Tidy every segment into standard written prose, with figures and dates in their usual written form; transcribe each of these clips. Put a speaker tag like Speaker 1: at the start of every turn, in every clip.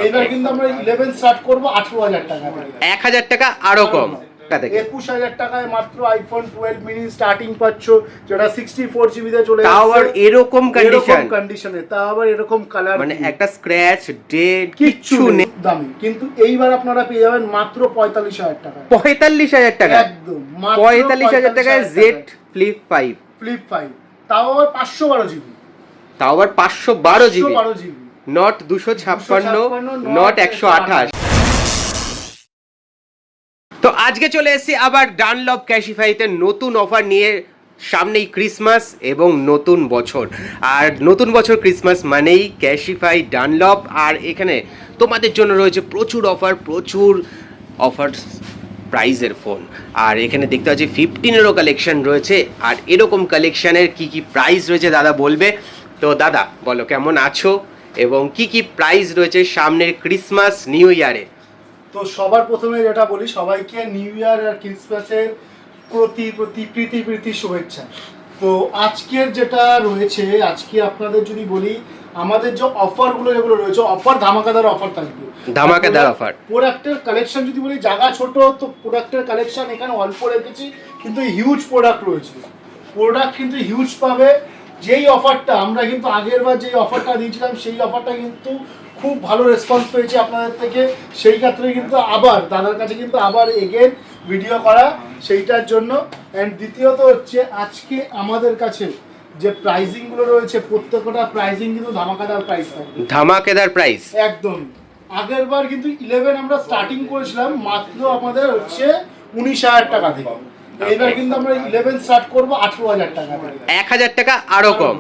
Speaker 1: এইবার কিন্তু আমরা 11 স্টার্ট করব 18000 টাকা থেকে।
Speaker 2: 1000 টাকা আরো কম।
Speaker 1: 21000 টাকায় মাত্র আইফোন 12 মিনি স্টার্টিং পাচ্ছ, যেটা 64 জিবি তে চলে
Speaker 2: তাও আবার এরকম
Speaker 1: কন্ডিশনে, তাও আবার এরকম কালার,
Speaker 2: মানে একটা স্ক্র্যাচ ডেট কিচ্ছু নেই
Speaker 1: দামি। কিন্তু এইবার আপনারা পেয়ে যাবেন মাত্র 45000 টাকা।
Speaker 2: 45000 টাকা
Speaker 1: একদম
Speaker 2: 45000 টাকায় জেড ফ্লিপ 5,
Speaker 1: তাও আবার 512 জিবি,
Speaker 2: তাও আবার 512 জিবি,
Speaker 1: জিবি,
Speaker 2: নট 256, নট 128। তো আজকে চলে এসেছি আবার ডানলপ ক্যাশিফাইতে নতুন অফার নিয়ে। সামনেই ক্রিসমাস এবং নতুন বছর, আর নতুন বছর ক্রিসমাস মানেই ক্যাশিফাই ডানলপ। আর এখানে তোমাদের জন্য রয়েছে প্রচুর অফার প্রাইজের ফোন। আর এখানে দেখতে পাচ্ছি 15-এরও কালেকশন রয়েছে। আর এরকম কালেকশানের কি কি প্রাইস রয়েছে দাদা বলবে। তো দাদা বলো কেমন আছো এবং কি কি প্রাইস রয়েছে সামনের ক্রিসমাস নিউ ইয়ারে।
Speaker 1: তো সবার প্রথমে যেটা বলি, সবাইকে নিউ ইয়ার আর ক্রিসমাসের প্রীতি শুভেচ্ছা। তো আজকের যেটা রয়েছে, আজকে আপনাদের যদি বলি, আমাদের যে অফারগুলো যেগুলো রয়েছে, অফার ধামাকাদার অফার থাকবে,
Speaker 2: ধামাকাদার অফার।
Speaker 1: প্রোডাক্টের কালেকশন যদি বলি, জায়গা ছোট তো প্রোডাক্টের কালেকশন এখানে অল্প রেখেছি, কিন্তু হিউজ প্রোডাক্ট রয়েছে, প্রোডাক্ট কিন্তু হিউজ পাবে। যেই অফারটা আমরা কিন্তু আগের বার যেই অফারটা দিয়েছিলাম, সেই অফারটা কিন্তু খুব ভালো রেসপন্স পেয়েছি আপনাদের থেকে। সেই ক্ষেত্রে কিন্তু আবার দাদার কাছে কিন্তু আবার এগেন ভিডিও করা সেইটার জন্য। অ্যান্ড দ্বিতীয়ত হচ্ছে, আজকে আমাদের কাছে যে প্রাইজিংগুলো রয়েছে, প্রত্যেকটা প্রাইজিং কিন্তু ধামাকাদার প্রাইস থাকবে,
Speaker 2: ধামাকাদার প্রাইস একদম।
Speaker 1: আগের বার কিন্তু 11 আমরা স্টার্টিং করেছিলাম মাত্র আমাদের হচ্ছে 19000 টাকা থেকে। এইবার কিন্তু আমরা 11 স্টার্ট করব 18000 টাকা থেকে।
Speaker 2: 1000 টাকা আরো কম,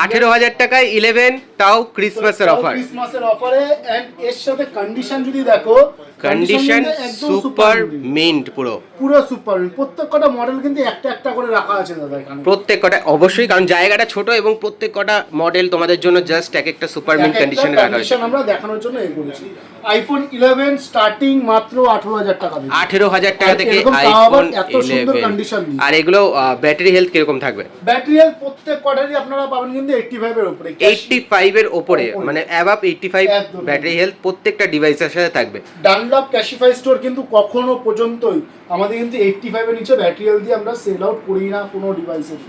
Speaker 2: 18000 টাকায় 11, তাও ক্রিসমাসের অফার।
Speaker 1: ক্রিসমাসের অফারে। এন্ড এর সাথে কন্ডিশন যদি দেখো,
Speaker 2: কন্ডিশন সুপার মিন্ট, পুরো
Speaker 1: সুপার মিন্ট। প্রত্যেকটা মডেল কিন্তু একটা একটা করে রাখা আছে দাদা এখানে,
Speaker 2: প্রত্যেকটা অবশ্যই, কারণ জায়গাটা ছোট এবং প্রত্যেকটা মডেল তোমাদের জন্য জাস্ট এক একটা সুপার মিন্ট কন্ডিশনে রাখা হয়েছে।
Speaker 1: আমরা দেখানোর জন্য এই করেছি। আইফোন 11 স্টার্টিং মাত্র 18000 টাকা থেকে,
Speaker 2: 18000 টাকা থেকে আইফোন 11। আর এগুলো ব্যাটারি হেলথ কিরকম থাকবে?
Speaker 1: ব্যাটারি হেলথ প্রত্যেকটারই আপনারা পাবেন কিন্তু 85 এর উপরে,
Speaker 2: 85 এর উপরে, মানে অ্যাবাভ 85 ব্যাটারি হেলথ প্রত্যেকটা ডিভাইসের সাথে থাকবে।
Speaker 1: ডানলপ ক্যাশিফাই স্টোর কিন্তু কখনো পর্যন্তই আমাদের কিন্তু 85 এর নিচে ব্যাটারি হেলথ দিয়ে আমরা সেল আউট করি না কোনো ডিভাইসের।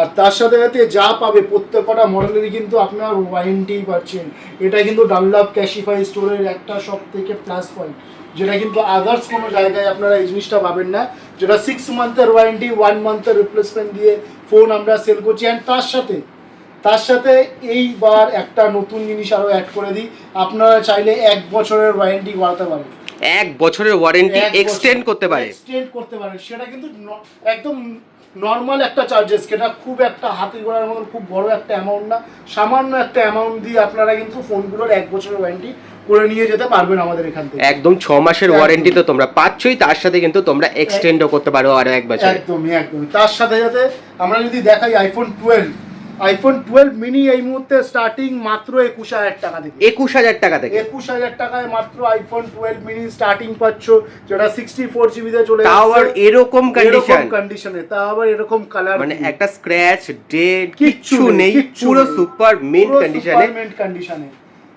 Speaker 1: আর তার সাথে সাথে যা পাবে প্রত্যেকটা মডেলেরই কিন্তু আপনার ওয়ারেন্টি পাচ্ছেন। এটা কিন্তু ডানলপ ক্যাশিফাই স্টোরের একটা সব থেকে প্লাস পয়েন্ট, যেটা কিন্তু আদার্স কোনো জায়গায় আপনারা এই জিনিসটা পাবেন না, যেটা 6 মান্থের ওয়ারেন্টি, 1 মান্থের রিপ্লেসমেন্ট দিয়ে ফোন আমরা সেল করছি। অ্যান্ড তার সাথে এইবার একটা নতুন জিনিস আরও অ্যাড করে দিই, আপনারা চাইলে 1 বছরের ওয়ারেন্টি বাড়াতে পারেন,
Speaker 2: 1 বছরের ওয়ারেন্টি এক্সটেন্ড করতে পারেন।
Speaker 1: সেটা কিন্তু একদম নর্মাল একটা চার্জেস, যেটা খুব একটা হাতে গোনার মতন খুব বড় একটা অ্যামাউন্ট না, সামান্য একটা অ্যামাউন্ট দিয়ে আপনারা কিন্তু ফোনগুলোর 1 বছরের ওয়ারেন্টি করে নিয়ে যেতে পারবেন আমাদের এখান থেকে।
Speaker 2: একদম 6 মাসের ওয়ারেন্টি তো তোমরা পাচ্ছই, তার সাথে কিন্তু তোমরা এক্সটেন্ডও করতে পারো আরো 1 বছর।
Speaker 1: একদমই। তার সাথে সাথে আমরা যদি দেখাই আইফোন 12 মিনি এই মুহূর্তে স্টার্টিং মাত্র 21000 টাকা থেকে।
Speaker 2: 21000 টাকা থেকে
Speaker 1: 21000 টাকায় মাত্র আইফোন 12 মিনি স্টার্টিং পাচ্ছ, যেটা 64 জিবি তে চলে আসছে,
Speaker 2: তাও আবার এরকম
Speaker 1: কন্ডিশনে, তাও আবার এরকম কালার,
Speaker 2: মানে একটা স্ক্র্যাচ ডেট কিচ্ছু নেই, পুরো সুপার মিন্ট
Speaker 1: কন্ডিশনে।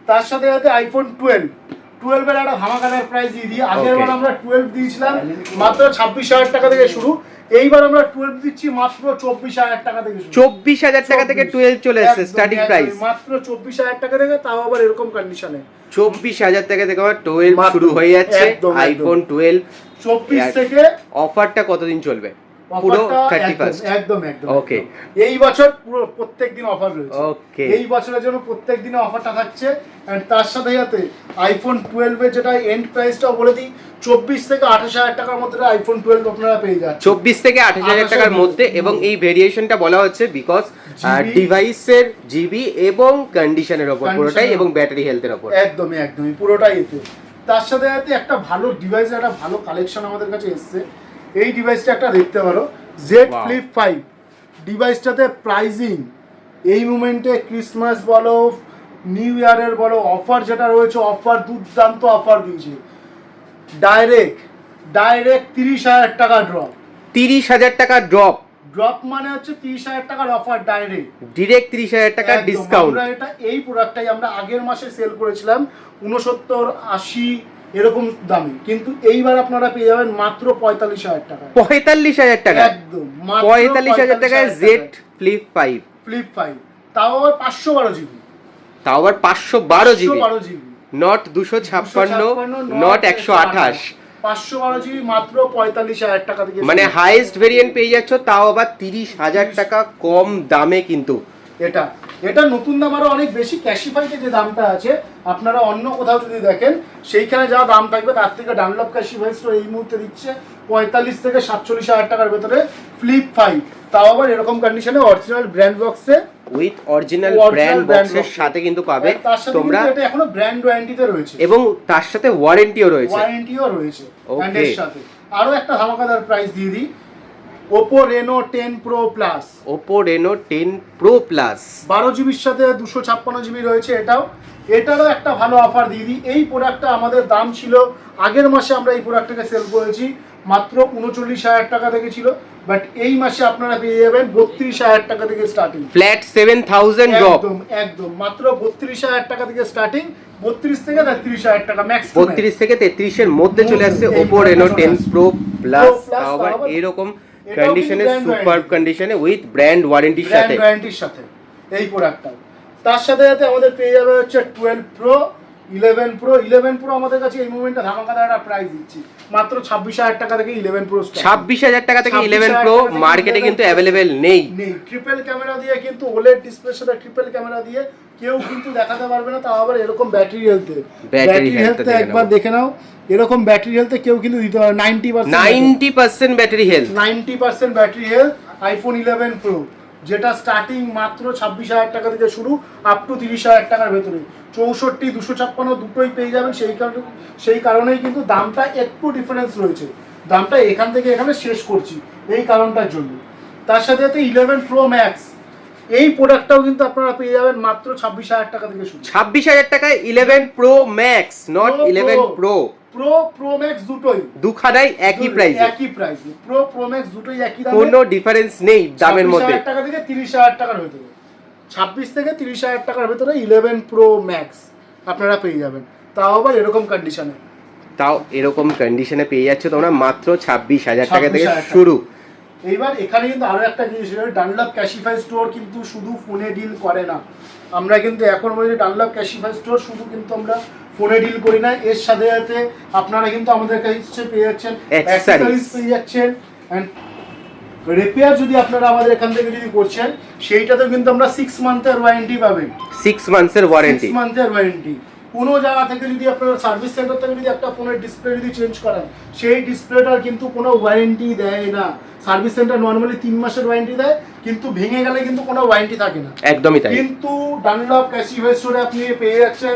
Speaker 1: তার সাথে সাথে আইফোন 12 এর একটা ধামাকাদার প্রাইস দিয়ে দিই। আগের বার আমরা 12 দিয়েছিলাম মাত্র 26000 টাকা থেকে শুরু, এইবার আমরা 12 দিচ্ছি মাত্র 24000 টাকা থেকে শুরু।
Speaker 2: 24000 টাকা থেকে 12 চলে এসেছে স্টার্টিং প্রাইস,
Speaker 1: মাত্র 24000 টাকা থেকে, তাও আবার এরকম কন্ডিশনে।
Speaker 2: 24000 টাকা থেকে আবার 12 শুরু হয়ে যাচ্ছে আইফোন 12।
Speaker 1: 24 থেকে
Speaker 2: অফারটা কতদিন চলবে? পুরো 31
Speaker 1: একদম।
Speaker 2: ওকে,
Speaker 1: এই বছর পুরো প্রত্যেকদিন অফার রয়েছে।
Speaker 2: ওকে,
Speaker 1: এই বছরের জন্য প্রত্যেকদিনে অফারটা থাকছে। এন্ড তার সাথে সাথে আইফোন 12 এর যেটা এন্ড প্রাইসটাও বলে দিই, 24 থেকে 28000 টাকার মধ্যে আইফোন 12 আপনারা পেয়ে যাচ্ছেন।
Speaker 2: 24 থেকে 28000 টাকার মধ্যে। এবং এই ভেরিয়েশনটা বলা হচ্ছে বিকজ ডিভাইসের জিবি এবং কন্ডিশনের উপর পুরোটাই, এবং ব্যাটারি হেলথের উপর
Speaker 1: একদমই পুরোটাই এতে। তার সাথে সাথে একটা ভালো ডিভাইস, একটা ভালো কালেকশন আমাদের কাছে এসছে। এই ডিভাইসটা একটা দেখতে পারো, জেড ফ্লিপ 5। ডিভাইসটাতে প্রাইজিং এই মুমেন্টে ক্রিসমাস বলো, নিউ ইয়ারের বলো, অফার যেটা রয়েছে, অফার দুর্দান্ত অফার দিয়েছে। ডাইরেক্ট 30000 টাকা ড্রপ,
Speaker 2: 30000 টাকা ড্রপ
Speaker 1: ড্রপ মানে হচ্ছে 30,000 টাকার অফার ডাইরেক্ট
Speaker 2: ডিরেক্ট 30,000 টাকা ডিসকাউন্ট।
Speaker 1: আমরা এটা এই প্রোডাক্টটাই আমরা আগের মাসে সেল করেছিলাম 69-80 এরকম দামে, কিন্তু এইবার আপনারা পেয়ে যাবেন মাত্র 45,000 টাকা।
Speaker 2: 45,000 টাকা
Speaker 1: একদম
Speaker 2: 45,000 টাকায় জেড ফ্লিপ 5,
Speaker 1: ফ্লিপ 5, তাও আবার 512 জিবি,
Speaker 2: তাও আবার 512 GB,
Speaker 1: 512 GB,
Speaker 2: not 256, not 128,
Speaker 1: 512 GB মাত্র 45,000 টাকা থেকে।
Speaker 2: মানে হাইয়েস্ট ভেরিয়েন্ট পেয়ে যাচ্ছ, তাও আবার 30,000 টাকা কম দামে। কিন্তু
Speaker 1: এটা নতুন দাম আরো অনেক বেশি। ক্যাশিফাইতে যে দামটা আছে আপনারা অন্য কোথাও যদি দেখেন সেইখানে যা দাম থাকবে তার থেকে ডানলপ ক্যাশিফাই স্টোর এই মুহূর্তে দিচ্ছে 45 থেকে 47,000 টাকার ভেতরে ফ্লিপ 5, তাও আবার এরকম কন্ডিশনে অরিজিনাল ব্র্যান্ড বক্সে
Speaker 2: উইথ অরিজিনাল ব্র্যান্ড বক্সের সাথে কিন্তু পাবে তোমরা।
Speaker 1: এটা এখনো ব্র্যান্ড ওয়ারেন্টিতে রয়েছে
Speaker 2: এবং তার সাথে ওয়ারেন্টিও রয়েছে।
Speaker 1: and এর সাথে আরো একটা ধামাকাদার প্রাইস দিয়ে দিই, Oppo Reno 10 Pro Plus,
Speaker 2: Oppo Reno 10 Pro Plus
Speaker 1: 12 জিবির সাথে 256 জিবি রয়েছে। এটারও একটা ভালো অফার দিয়ে দিই। এই প্রোডাক্টটা আমাদের দাম ছিল আগের মাসে আমরা এই প্রোডাক্টটাকে সেল করেছি মাত্র 39,000 টাকা থেকে ছিল, বাট এই মাসে আপনারা পেয়ে যাবেন 32,000 টাকা থেকে স্টার্টিং,
Speaker 2: ফ্ল্যাট 7,000 ড্রপ।
Speaker 1: একদম মাত্র 32,000 টাকা থেকে স্টার্টিং, 32 থেকে 33,000 টাকা ম্যাক্স।
Speaker 2: 32 থেকে 33 এর মধ্যে চলে আসছে Oppo Reno 10 Pro Plus, তাও আবার এরকম কন্ডিশনে, সুপার কন্ডিশনে উইথ ব্র্যান্ড ওয়ারেন্টির
Speaker 1: সাথে এই প্রোডাক্টটা। তার সাথে সাথে আমাদের পেয়ে যাবে হচ্ছে 12 Pro, 11 Pro আমাদের কাছে এই মোমেন্টে ধামাকাদার একটা প্রাইস দিচ্ছি মাত্র 26,000 টাকা থেকে 11 Pro
Speaker 2: 26,000 টাকা থেকে 11 Pro মার্কেটে কিন্তু अवेलेबल নেই।
Speaker 1: ট্রিপল ক্যামেরা দিয়ে কিন্তু OLED ডিসপ্লের সাথে ট্রিপল ক্যামেরা দিয়ে কেউ কিন্তু দেখাতে পারবে না, তাও আবার এরকম ব্যাটারি হেলথে একবার দেখে নাও, এরকম ব্যাটারি হেলথে কেউ কিন্তু দিতে পারে
Speaker 2: 90% battery health,
Speaker 1: 90% battery health. iPhone 11 Pro যেটা স্টার্টিং মাত্র 26,000 টাকা থেকে শুরু আপ টু 30,000 টাকার ভেতরে, 64, 256 দুটোই পেয়ে যাবেন। সেই কারণেই কিন্তু দামটা একটু ডিফারেন্স রয়েছে, দামটা এখান থেকে এখানে শেষ করছি এই কারণটার জন্য। তার সাথে সাথে 11 Pro Max এই প্রোডাক্টটাও কিন্তু আপনারা পেয়ে যাবেন মাত্র 26,000 টাকা থেকে শুরু।
Speaker 2: 26,000 টাকায় 11 Pro Max, not 11 Pro।
Speaker 1: Pro Max দুটোই
Speaker 2: দুখানাই একই প্রাইস,
Speaker 1: Pro Max দুটোই একই দামে,
Speaker 2: কোনো ডিফারেন্স নেই দামের মধ্যে।
Speaker 1: 26,000 টাকা থেকে 30,000 টাকার ভেতরে, 26 থেকে 30,000 টাকার ভেতরে 11 Pro Max আপনারা পেয়ে যাবেন, তাও আবার এরকম কন্ডিশনে পেয়ে যাচ্ছে তোমরা মাত্র 26,000 টাকা থেকে শুরু। এইবার এখানে কিন্তু আরো একটা জিনিস, ডানলপ ক্যাশিফাই স্টোর কিন্তু শুধু ফোনে ডিল করে না, আমরা কিন্তু এখন বলি ডানলপ ক্যাশিফাই স্টোর শুধু কিন্তু আমরা ফোনে ডিল করি না, এর সাথে সাথে আপনারা কিন্তু আমাদের কাছে পেয়ে যাচ্ছেন অ্যাক্সেসরিজ পেয়ে যাচ্ছেন, এন্ড রিপেয়ার যদি আপনারা আমাদের এখান থেকে যদি করছেন সেইটাতে কিন্তু আমরা 6 মান্থের ওয়ারেন্টি পাবেন।
Speaker 2: 6 মান্থের
Speaker 1: ওয়ারেন্টি। কোনো জায়গা থেকে যদি আপনারা সার্ভিস সেন্টার থেকে যদি একটা ফোনের ডিসপ্লে যদি চেঞ্জ করেন সেই ডিসপ্লেটার কিন্তু কোনো ওয়ারেন্টি দেয় না। সার্ভিস সেন্টার নরমালি 3 মাসের ওয়ারেন্টি দেয়, কিন্তু ভেঙে গেলে কিন্তু কোনো ওয়ারেন্টি থাকে না,
Speaker 2: একদমই তাই। কিন্তু
Speaker 1: ডানলপ ক্যাশিফাই স্টোরে আপনি পেয়ে যাচ্ছেন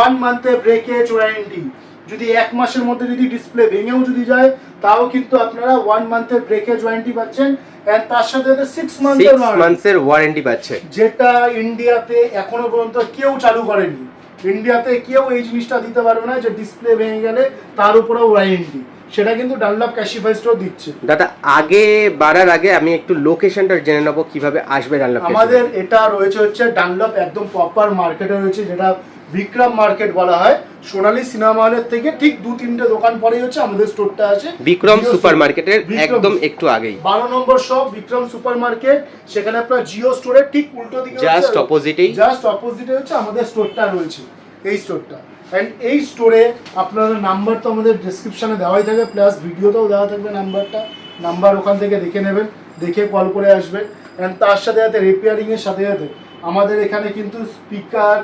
Speaker 1: 1 মান্থের ব্রেকেজ ওয়ারেন্টি। যদি 1 মাসের মধ্যে যদি ডিসপ্লে ভেঙেও যদি যায় তাও কিন্তু আপনারা 1 মান্থের ব্রেকেজ ওয়ারেন্টি পাচ্ছেন, এন্ড তার সাথে 6 মান্থের ওয়ারেন্টি
Speaker 2: পাচ্ছেন,
Speaker 1: যেটা ইন্ডিয়াতে এখনো পর্যন্ত কেউ চালু করেনি। ইন্ডিয়াতে কেউ এই জিনিসটা দিতে পারবে না যে ডিসপ্লে ভেঙে গেলে তার উপরে ওয়ারেন্টি, সেটা কিন্তু ডানলপ ক্যাশিফাই স্টোর দিচ্ছে।
Speaker 2: দাদা আগে বাড়ার আগে আমি একটু লোকেশনটা জেনে নেবো কিভাবে আসবে ডানলপ।
Speaker 1: আমাদের এটা রয়েছে হচ্ছে ডানলপ একদম প্রপার মার্কেটে রয়েছে, যেটা বিক্রম মার্কেট বলা হয়। সোনালী সিনেমা হলের থেকে ঠিক 2-3টে দোকান পরেই হচ্ছে আমাদের স্টোরটা আছে,
Speaker 2: বিক্রম সুপার মার্কেটের একদম একটু আগেই
Speaker 1: 12 নম্বর শপ বিক্রম সুপার মার্কেট। সেখানে আপনার জিও স্টোরের ঠিক উল্টো দিকে
Speaker 2: জাস্ট অপোজিটে
Speaker 1: হচ্ছে আমাদের স্টোরটা রয়েছে, এই স্টোরটা। এন্ড এই স্টোরে আপনাদের নাম্বার তো আমাদের ডেসক্রিপশনে দেওয়াই থাকে, প্লাস ভিডিওতেও দেওয়া থাকবে নাম্বার ওখান থেকে দেখে নেবেন, দেখে কল করে আসবেন। এন্ড তার সাথে সাথে রিপেয়ারিংয়ের সাথে সাথে আমাদের এখানে কিন্তু স্পিকার,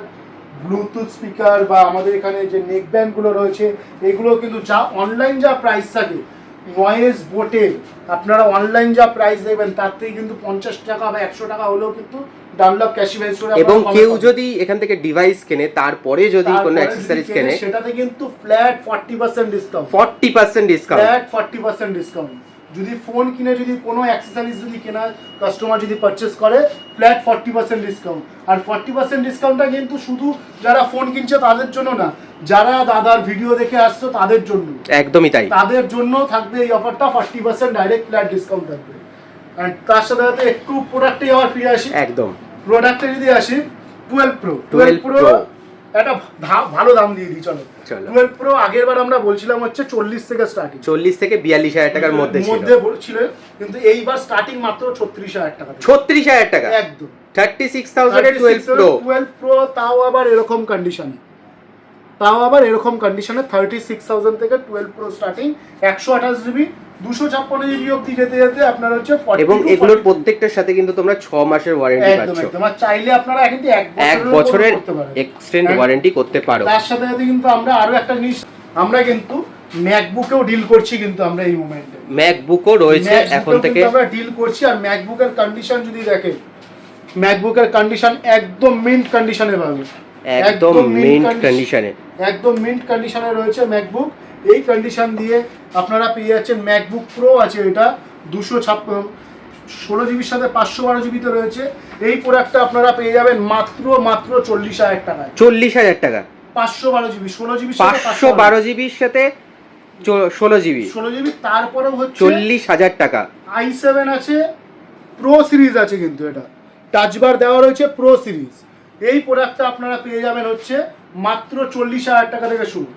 Speaker 1: ব্লুটুথ স্পিকার বা আমাদের এখানে যে নেক ব্যান্ডগুলো রয়েছে এগুলো কিন্তু যা অনলাইন যা প্রাইস থাকে নয়েজ বোটে আপনারা অনলাইন যা প্রাইস দেবেন তার থেকে কিন্তু 50 টাকা বা 100 টাকা হলেও কিন্তু ডানলপ ক্যাশিফাই স্টোরে।
Speaker 2: এবং কেউ যদি এখান থেকে ডিভাইস কেনে তারপরে যদি কোনো অ্যাকসেসরিজ কেনে
Speaker 1: সেটাতে কিন্তু ফ্ল্যাট 40% ডিসকাউন্ট, ফ্ল্যাট 40% ডিসকাউন্ট। যদি ফোন কিনে যদি কোনো অ্যাকসেসরিজ যদি কেনা কাস্টমার যদি পারচেস করে ফ্ল্যাট 40% ডিসকাউন্ট। আর 40% ডিসকাউন্টটা কিন্তু শুধু যারা ফোন কিনছে তাদের জন্য না, যারা দাদার ভিডিও দেখে আসছো তাদের জন্য,
Speaker 2: একদমই তাই,
Speaker 1: তাদের জন্য থাকবে এই অফারটা, 40% ডাইরেক্ট ফ্ল্যাট ডিসকাউন্ট থাকবে। অ্যান্ড তার সাথে সাথে একটু প্রোডাক্টে আবার ফিরে আসি।
Speaker 2: একদম
Speaker 1: প্রোডাক্টে যদি আসি 12 প্রো
Speaker 2: 12
Speaker 1: প্রো একটা ভালো দাম দিয়ে দিই চলো। 12 প্রো আগের বার আমরা বলছিলাম হচ্ছে 40 থেকে স্টার্টিং,
Speaker 2: 40 থেকে 42,000 টাকার মধ্যে
Speaker 1: ছিল, কিন্তু এইবার স্টার্টিং মাত্র 36,000 টাকা।
Speaker 2: 36,000 টাকা
Speaker 1: একদম
Speaker 2: 36,000 এ 12 প্রো।
Speaker 1: 12 প্রো তাও আবার এরকম কন্ডিশনে 36,000 থেকে 12 প্রো স্টার্টিং, 128 জিবি 256 জিবি অবধি যেতে যেতে আপনার হচ্ছে 40
Speaker 2: এবং এগুলোর প্রত্যেকটার সাথে কিন্তু তোমরা 6 মাসের ওয়ারেন্টি পাচ্ছ।
Speaker 1: একদম আর চাইলে আপনারা কিন্তু
Speaker 2: 1 বছরের এক্সটেন্ড ওয়ারেন্টি করতে পারো।
Speaker 1: তার সাথে সাথে কিন্তু আমরা আরো একটা জিনিস, আমরা কিন্তু ম্যাকবুকেও ডিল করছি কিন্তু আমরা এই মোমেন্টে।
Speaker 2: ম্যাকবুকও রয়েছে এখন থেকে
Speaker 1: আমরা ডিল করছি। আর ম্যাকবুকের কন্ডিশন যদি দেখেন, ম্যাকবুকের কন্ডিশন একদম মিন্ট কন্ডিশনে পাবে,
Speaker 2: একদম মিন্ট কন্ডিশনে,
Speaker 1: একদম মিন্ট কন্ডিশনে রয়েছে ম্যাকবুক। এই কন্ডিশন দিয়ে আপনারা পেয়ে যাচ্ছেন ম্যাকবুক প্রো আছে, এটা 216 জিবির সাথে 512 জিবিতে রয়েছে। এই প্রোডাক্টটা আপনারা পেয়ে যাবেন মাত্র 40,000 টাকায়।
Speaker 2: 40,000 টাকা
Speaker 1: 512 জিবি, 16 জিবির
Speaker 2: 512 জিবির সাথে 16 জিবি,
Speaker 1: তারপরেও হচ্ছে
Speaker 2: 40,000 টাকা।
Speaker 1: i7 আছে, প্রো সিরিজ আছে, কিন্তু এটা টাচ বার দেওয়া রয়েছে প্রো সিরিজ। এই প্রোডাক্টটা আপনারা পেয়ে যাবেন হচ্ছে মাত্র 40,000 টাকা থেকে শুরু,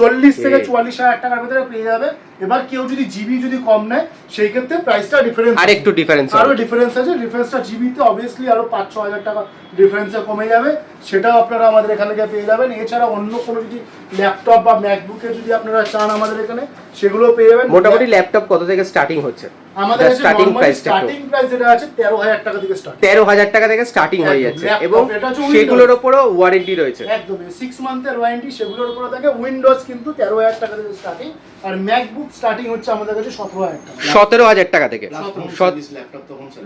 Speaker 1: 40 থেকে 44,000 টাকার ভিতরে পেয়ে যাবে। এবার কেউ যদি জিবি যদি কম নেয় সেই ক্ষেত্রে প্রাইসটা ডিফারেন্স,
Speaker 2: আর একটু ডিফারেন্স,
Speaker 1: আরো ডিফারেন্স আছে। ডিফারেন্সটা জিবিতে অবভিয়াসলি আরো 5-6 হাজার টাকা ডিফারেন্সে কমে যাবে, সেটাও আপনারা আমাদের এখান থেকে পেয়ে যাবেন। এছাড়া অন্য কোনো যদি ল্যাপটপ বা ম্যাকবুকে যদি আপনারা চান আমাদের এখানে, সেগুলো পেয়ে যাবেন।
Speaker 2: মোটামুটি ল্যাপটপ কত থেকে স্টার্টিং হচ্ছে?
Speaker 1: আমাদের
Speaker 2: স্টার্টিং প্রাইস
Speaker 1: যেটা আছে 13,000 টাকা থেকে স্টার্ট,
Speaker 2: 13,000 টাকা থেকে স্টার্টিং হয়ে যাচ্ছে এবং সেগুলোর উপরও ওয়ারেন্টি রয়েছে।
Speaker 1: একদম 6 মান্থের ওয়ারেন্টি সেগুলোর উপরে থাকে। উইন্ডোজ কিন্তু 13,000 টাকা থেকে স্টার্টিং, আর ম্যাকবুক স্টার্টিং হচ্ছে আমাদের কাছে 17,000 টাকা,
Speaker 2: 17,000 টাকা থেকে।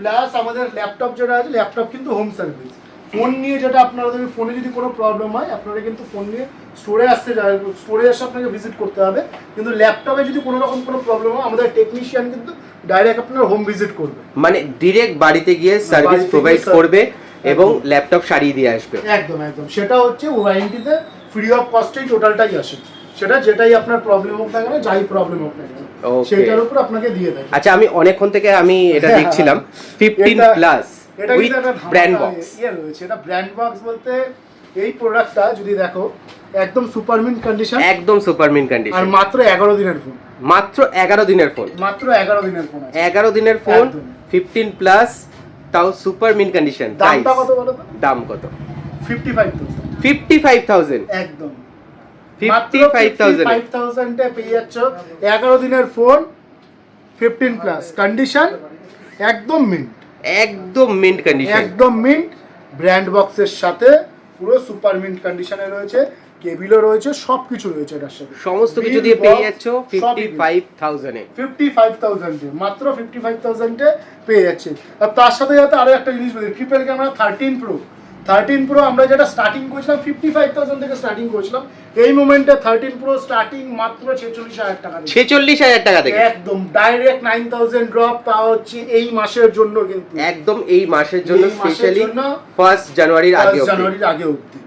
Speaker 1: প্লাস আমাদের ল্যাপটপ যেটা আছে, ল্যাপটপ কিন্তু হোম সার্ভিস। ফোন নিয়ে যেটা আপনাদের ফোনে যদি কোনো প্রবলেম হয়, আপনারা কিন্তু ফোন নিয়ে স্টোরে এসে আপনাকে ভিজিট করতে হবে। কিন্তু ল্যাপটপে যদি কোনো রকম কোনো প্রবলেম হয়, আমাদের টেকনিশিয়ান কিন্তু ডাইরেক্ট আপনার হোম ভিজিট করবে,
Speaker 2: মানে ডিরেক্ট বাড়িতে গিয়ে সার্ভিস প্রোভাইড করবে এবং ল্যাপটপ সারিয়ে দিয়ে আসবে।
Speaker 1: একদম সেটা হচ্ছে ওয়ারেন্টিতে ফ্রি অফ কস্টেই টোটালটাই আসে। সেটা যেটাই আপনার প্রবলেম হোক না কেন, যাই প্রবলেম হোক না কেন, সেটার উপর আপনাকে দিয়ে দেয়।
Speaker 2: আচ্ছা, আমি অনেকক্ষণ থেকে এটা দেখছিলাম 15 প্লাস উইথ ব্র্যান্ড বক্স
Speaker 1: রয়েছে। এটা ব্র্যান্ড বক্স বলতে এই প্রোডাক্টটা যদি দেখো একদম সুপারমিন্ট কন্ডিশন,
Speaker 2: একদম সুপারমিন্ট কন্ডিশন,
Speaker 1: আর মাত্র 11 দিনের ফোন,
Speaker 2: মাত্র 11 দিনের ফোন,
Speaker 1: মাত্র 11 দিনের ফোন আছে।
Speaker 2: 11 দিনের ফোন 15 প্লাস, তাও সুপারমিন্ট কন্ডিশন।
Speaker 1: দামটা কত বলো তো?
Speaker 2: দাম কত?
Speaker 1: 55,000 একদম 55,000 এ পেয়ে যাচ্ছ 11 দিনের ফোন 15 প্লাস কন্ডিশন, একদম মিন্ট,
Speaker 2: একদম মিন্ট কন্ডিশন,
Speaker 1: একদম মিন্ট ব্র্যান্ড বক্সের সাথে পুরো সুপার মিন্ট কন্ডিশনে রয়েছে, কেবিলও রয়েছে, সবকিছু রয়েছে এটার সাথে,
Speaker 2: সমস্ত কিছু দিয়ে পেয়ে যাচ্ছ 55,000 এ।
Speaker 1: 55,000 এ, মাত্র 55,000 এ পেয়ে যাচ্ছে। আর তার সাথে সাথে আরো একটা জিনিস বলি, ট্রিপল ক্যামেরা 13 প্রো আমরা যেটা স্টার্টিং করেছিলাম 55,000 থেকে স্টার্টিং করেছিলাম, এই মোমেন্টে 13 প্রো স্টার্টিং মাত্র 46,000 টাকা,
Speaker 2: 46,000 টাকা থেকে
Speaker 1: একদম ডাইরেক্ট 9,000 ড্রপ। তা হচ্ছে এই মাসের জন্য, কিন্তু
Speaker 2: একদম এই মাসের জন্য, স্পেশালি 1 জানুয়ারির আগে
Speaker 1: অবধি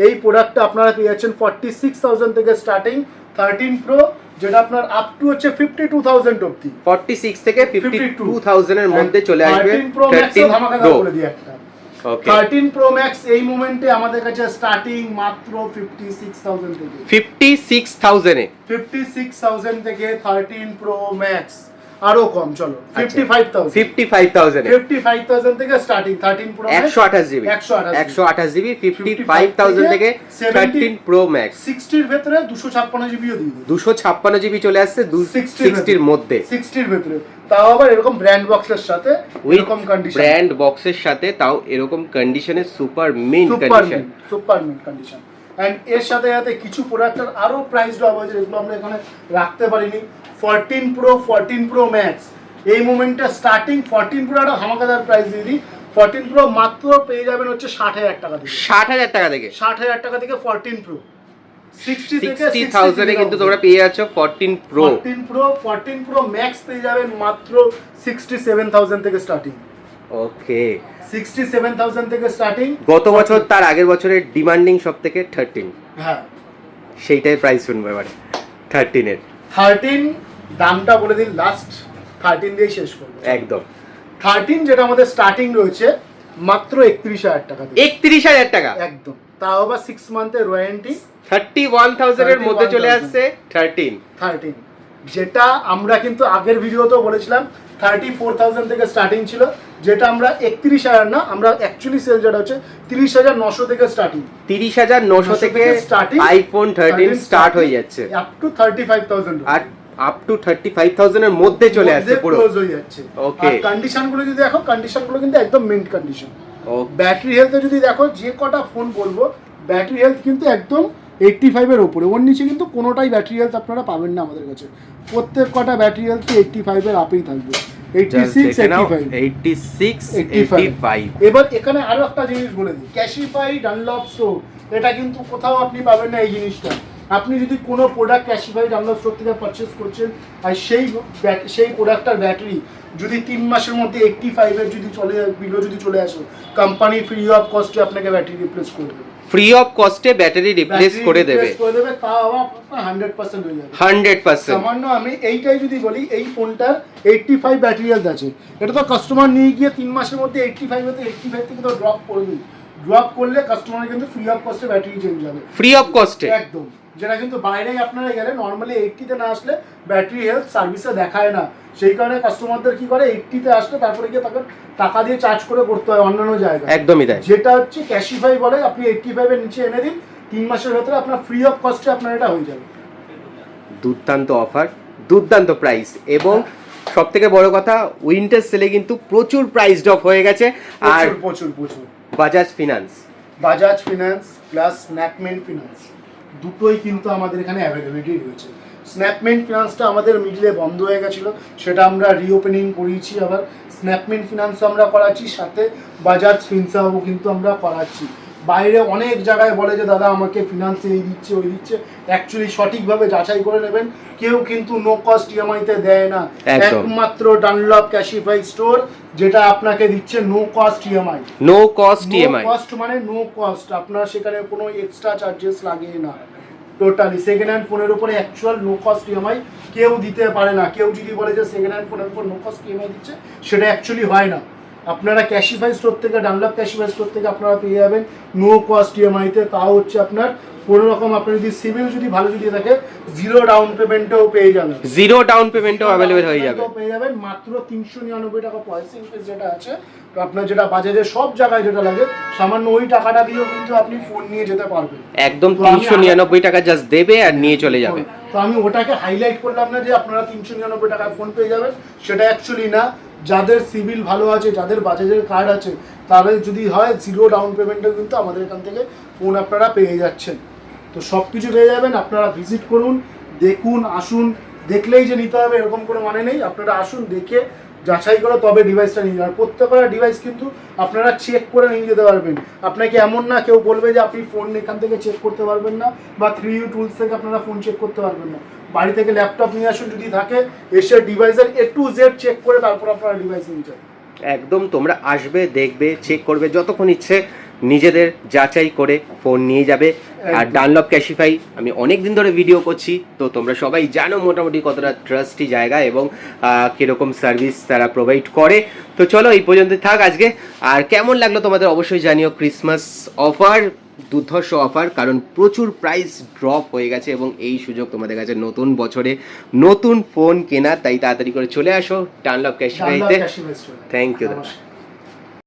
Speaker 1: এই প্রোডাক্টটা আপনারা পেয়ে যাচ্ছেন 46,000 থেকে স্টার্টিং 13 প্রো, যেটা আপনার আপ টু হচ্ছে 52,000 অবধি,
Speaker 2: 46 থেকে 52,000 এর মধ্যে চলে আসবে
Speaker 1: 13 প্রো ম্যাক্স। ধামাকাদার বলে দিই একটা, 13 প্রো ম্যাক্স এই মোমেন্টে আমাদের কাছে স্টার্টিং মাত্র 56,000 থেকে,
Speaker 2: 56,000 এ,
Speaker 1: 56,000 থেকে 13 প্রো ম্যাক্স, আরো কম চলো 55,000 থেকে স্টার্টিং 13 প্রো ম্যাক্স,
Speaker 2: 128 জিবি 55,000 থেকে 13 প্রো ম্যাক্স।
Speaker 1: 60 এর ভিতরে 256 জিবিও দিয়ে
Speaker 2: 256 জিবি চলে আসছে 60 এর মধ্যে,
Speaker 1: 60 এর ভিতরে, তাও আবার এরকম ব্র্যান্ড বক্সের সাথে, এরকম কন্ডিশন,
Speaker 2: ব্র্যান্ড বক্সের সাথে, তাও এরকম কন্ডিশনে সুপার মিন্ট
Speaker 1: কন্ডিশন। এন্ড এর সাথে সাথে কিছু প্রোডাক্টের আরো প্রাইস ড্রপ আছে, যেগুলো আমরা এখানে রাখতে পারিনি। 14 প্রো ম্যাক্স এই মোমেন্টে স্টার্টিং 14 প্রো একটা ধামাকাদার প্রাইস দিয়ে দিই, 14 প্রো মাত্র পেয়ে যাবেন হচ্ছে 60,000 টাকা থেকে,
Speaker 2: 60,000 টাকা থেকে,
Speaker 1: 60,000 টাকা থেকে 14 প্রো,
Speaker 2: 60,000 এ কিন্তু তোমরা পেয়ে যাচ্ছ 14
Speaker 1: প্রো ম্যাক্স পেয়ে যাবেন মাত্র 67,000 থেকে স্টার্টিং।
Speaker 2: ওকে,
Speaker 1: 67,000 থেকে স্টার্টিং।
Speaker 2: গত বছর তার আগের বছরের ডিমান্ডিং সব থেকে 13,
Speaker 1: হ্যাঁ
Speaker 2: সেইটাই প্রাইস শুনবো এবারে 13 এর।
Speaker 1: 13 দামটা বলে দিন, লাস্ট 13 দিয়ে শেষ করবো
Speaker 2: একদম।
Speaker 1: 13 যেটা আমাদের স্টার্টিং রয়েছে মাত্র 31,000 টাকা দিয়ে।
Speaker 2: 31,000 টাকা
Speaker 1: একদম, তাও আবার 6 মান্থের ওয়ারেন্টি।
Speaker 2: 31,000 এর মধ্যে চলে আসছে
Speaker 1: 13, যেটা আমরা কিন্তু আগের ভিডিওতেও বলেছিলাম 34,000 থেকে স্টার্টিং ছিল, যেটা আমরা 31,000 না, আমরা অ্যাকচুয়ালি সেল যেটা হচ্ছে 30,900 থেকে স্টার্টিং।
Speaker 2: 30,900 থেকে
Speaker 1: starting,
Speaker 2: আইফোন 13 স্টার্ট হয়ে যাচ্ছে
Speaker 1: আপ টু 35,000
Speaker 2: আর আপ টু 35,000 এর মধ্যে চলে আসছে পুরো
Speaker 1: ক্লোজ হয়ে যাচ্ছে।
Speaker 2: ওকে,
Speaker 1: আর কন্ডিশনগুলো যদি দেখো, কন্ডিশনগুলো কিন্তু একদম মিন্ট কন্ডিশন।
Speaker 2: ওকে,
Speaker 1: ব্যাটারি হেলথে যদি দেখো, যে কটা ফোন বলবো ব্যাটারি হেলথ কিন্তু একদম 85 এর উপরে, ওর নিচে কিন্তু কোনোটাই ব্যাটারি হেলথ আপনারা পাবেন না আমাদের কাছে। প্রত্যেক কটা ব্যাটারি হেলথ 85 এর আপেই থাকবে, 86,
Speaker 2: 85।
Speaker 1: এবার এখানে আরো একটা জিনিস বলে দিই, ক্যাশিফাই ডানলপ স্টোর, এটা কিন্তু কোথাও আপনি পাবেন না এই জিনিসটা। আপনি যদি কোনো প্রোডাক্ট ক্যাশিফাই ডানলপ স্টোর থেকে পারচেস করছেন আর সেই প্রোডাক্টটার ব্যাটারি যদি 3 মাসের মধ্যে 85 এর যদি বিলো যদি চলে আসে, কোম্পানি ফ্রি অফ কস্টে আপনাকে ব্যাটারি রিপ্লেস করে দেবে।
Speaker 2: ফ্রি অফ কস্টে ব্যাটারি রিপ্লেস করে দেবে,
Speaker 1: তাও আবার 100% হয়ে যাবে।
Speaker 2: 100%।
Speaker 1: সামান্য আমি এইটাই যদি বলি, এই ফোনটার 85 ব্যাটারি হেলথ আছে, এটা তো কাস্টমার নিয়ে গিয়ে 3 মাসের মধ্যে 85 থেকে তো ড্রপ করবেই। ড্রপ করলে কাস্টমার কিন্তু ফ্রি অফ কস্টে ব্যাটারি চেঞ্জ হবে,
Speaker 2: ফ্রি অফ কস্টে
Speaker 1: একদম। যেটা কিন্তু বাইরে আপনারা গেলে নর্মালি 80 তে না আসলে ব্যাটারি হেলথ সার্ভিসে দেখায় না, সেই কারণে কাস্টমারদের কি করে 80 তে আসলে তারপরে গিয়ে তাকে টাকা দিয়ে চার্জ করে করতে হয় অন্যান্য জায়গায়।
Speaker 2: একদমই তাই।
Speaker 1: যেটা হচ্ছে ক্যাশিফাই বলে, আপনি 85 এর নিচে এনে দিন, 3 মাসের ভেতরে আপনার ফ্রি অফ কস্টে আপনার এটা হয়ে যাবে।
Speaker 2: দুর্দান্ত অফার, দুর্দান্ত প্রাইস, এবং সব থেকে বড় কথা উইন্টার সেলে কিন্তু প্রচুর প্রাইস ড্রপ হয়ে গেছে। আর
Speaker 1: প্রচুর
Speaker 2: বাজাজ ফিনান্স
Speaker 1: প্লাস স্ন্যাপমেন্ট ফিনান্স দুটোই কিন্তু আমাদের এখানে অ্যাভেলেবিলিটি রয়েছে। স্ন্যাপমেন্ট ফিনান্সটা আমাদের মিডলে বন্ধ হয়ে গেছিলো, সেটা আমরা রিওপেনিং করিয়েছি, আবার স্ন্যাপমেন্ট ফিনান্স আমরা করাচ্ছি, সাথে বাজাজ ফিনসাও কিন্তু আমরা করাচ্ছি। বাইরে অনেক জায়গায় বলে যে দাদা আমাকে ফিনান্সে এই দিচ্ছে ওই দিচ্ছে, অ্যাকচুয়ালি সঠিকভাবে যাচাই করে নেবেন, কেউ কিন্তু নো কস্ট ইএমআইতে দেয় না, একমাত্র ডানলপ ক্যাশিফাই স্টোর যেটা আপনাকে দিচ্ছে no cost EMI.
Speaker 2: No cost
Speaker 1: মানে নো কস্ট, আপনার সেখানে কোনো এক্সট্রা চার্জেস লাগে না, টোটালি সেকেন্ড হ্যান্ড ফোনের উপরে অ্যাকচুয়াল নো কস্ট ইএমআই কেউ দিতে পারে না। কেউ যদি বলে যে সেকেন্ড হ্যান্ড ফোনের উপর নো কস্ট ইএমআই দিচ্ছে, সেটা অ্যাকচুয়ালি হয় না। আপনারা ক্যাশিফাই স্টোর থেকে, ডানলপ ক্যাশিফাই স্টোর থেকে আপনারা পেয়ে যাবেন নো কস্ট ইএমআইতে, তাও হচ্ছে আপনার কোনো রকম, আপনার যদি সিভিল যদি ভালো যদি থাকে, জিরো ডাউন পেমেন্টেও পেয়ে যাবেন,
Speaker 2: অ্যাভেলেবেল হয়ে যাবে,
Speaker 1: পেয়ে যাবেন মাত্র 399 টাকা পয়সা যেটা আছে। তো আপনার যেটা বাজাজের সব জায়গায় যেটা লাগে, সামান্য ওই টাকাটা দিয়েও কিন্তু আপনি ফোন নিয়ে যেতে পারবেন,
Speaker 2: একদম 399 টাকা জাস্ট দেবে আর নিয়ে চলে যাবে।
Speaker 1: তো আমি ওটাকে হাইলাইট করলাম না যে আপনারা 399 টাকায় ফোন পেয়ে যাবেন, সেটা অ্যাকচুয়ালি না। যাদের সিভিল ভালো আছে, যাদের বাজাজের কার্ড আছে, তাদের যদি হয় জিরো ডাউন পেমেন্টে কিন্তু আমাদের এখান থেকে ফোন আপনারা পেয়ে যাচ্ছেন। তো সব কিছু পেয়ে যাবেন, আপনারা ভিজিট করুন, দেখুন, আসুন, দেখলেই যে নিতে হবে এরকম কোনো মানে নেই, আপনারা আসুন, দেখে যাচাই করে তবে ডিভাইসটা নিয়ে যাবেন। প্রত্যেকটা ডিভাইস কিন্তু আপনারা চেক করে নিয়ে যেতে পারবেন, আপনাকে এমন না কেউ বলবে যে আপনি ফোন এখান থেকে চেক করতে পারবেন না, বা 3U টুলস থেকে আপনারা ফোন চেক করতে পারবেন না। বাড়ি থেকে ল্যাপটপ নিয়ে আসুন যদি থাকে, এসে ডিভাইসের A to Z চেক করে তারপর আপনারা ডিভাইস নিয়ে যাবেন।
Speaker 2: একদম, তোমরা আসবে, দেখবে, চেক করবে, যতক্ষণ ইচ্ছে নিজেদের যাচাই করে ফোন নিয়ে যাবে। আর ডানলপ ক্যাশিফাই আমি অনেক দিন ধরে ভিডিও করছি, তো তোমরা সবাই জানো মোটামুটি কতটা ট্রাস্টি জায়গা এবং কীরকম সার্ভিস তারা প্রোভাইড করে। তো চলো এই পর্যন্ত থাক আজকে। আর কেমন লাগলো তোমাদের অবশ্যই জানিও। ক্রিসমাস অফার, দুর্ধর্ষ অফার, কারণ প্রচুর প্রাইস ড্রপ হয়ে গেছে এবং এই সুযোগ তোমাদের কাছে নতুন বছরে নতুন ফোন কেনা, তাই তাড়াতাড়ি করে চলে আসো ডানলপ ক্যাশিফাইতে। Thank you.